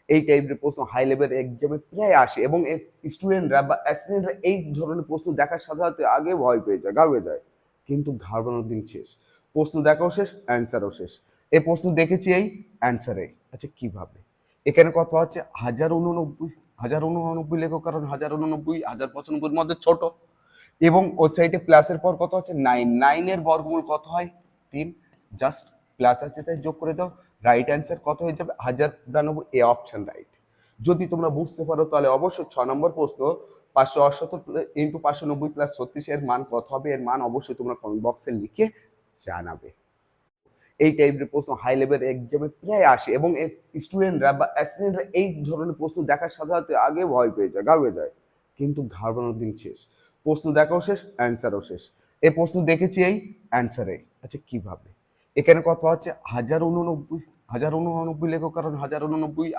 এই টাইপের প্রশ্ন হাই লেভেল এক্সামে প্রায় আসে এবং স্টুডেন্টরা বা অ্যাসপিরেন্টরা এই ধরনের প্রশ্ন দেখার সাথে সাথে আগে ভয় পেয়ে যায়, ঘাবড়ে যায়। কিন্তু ঘাবড়ানোর দিন শেষ। প্রশ্ন দেখাও শেষ, অ্যান্সারও শেষ। এই প্রশ্ন দেখেছি এই, অ্যান্সারে। আচ্ছা কিভাবে? এখানে কত আছে? 1089। 1089 লেখো, কারণ 1089 1095 মধ্যে ছোট। এবং ওই সাইডে প্লাসের পর কত আছে? 9। 9 এর বর্গমূল কত হয়? 3। জাস্ট প্লাস আছে তাই যোগ করে দাও। রাইট অ্যান্সার কত হয়ে যাবে? 1092। A option right. যদি তোমরা বুঝতে পারো তাহলে অবশ্যই 6 নম্বর প্রশ্ন 578 ইন্টু 590 প্লাস 36 এর মান কত হবে? এর মান অবশ্যই তোমরা কমেন্ট বক্সে লিখে জানাবে। এই টাইপের প্রশ্ন হাই লেভেল এক্সামে প্রায় আসে এবং স্টুডেন্টরা বা অ্যাসপিরেন্টরা এই ধরনের প্রশ্ন দেখার সাথে সাথে আগে ভয় পেয়ে যায়, ঘাবড়ে যায়। কিন্তু ঘাবড়ানোর দিন শেষ। প্রশ্ন দেখাও শেষ, অ্যান্সারও শেষ। এই প্রশ্ন দেখেছি এই, অ্যান্সারে। আচ্ছা কিভাবে? এখানে কত আছে? 1089। 1089 লেখো, কারণ 1089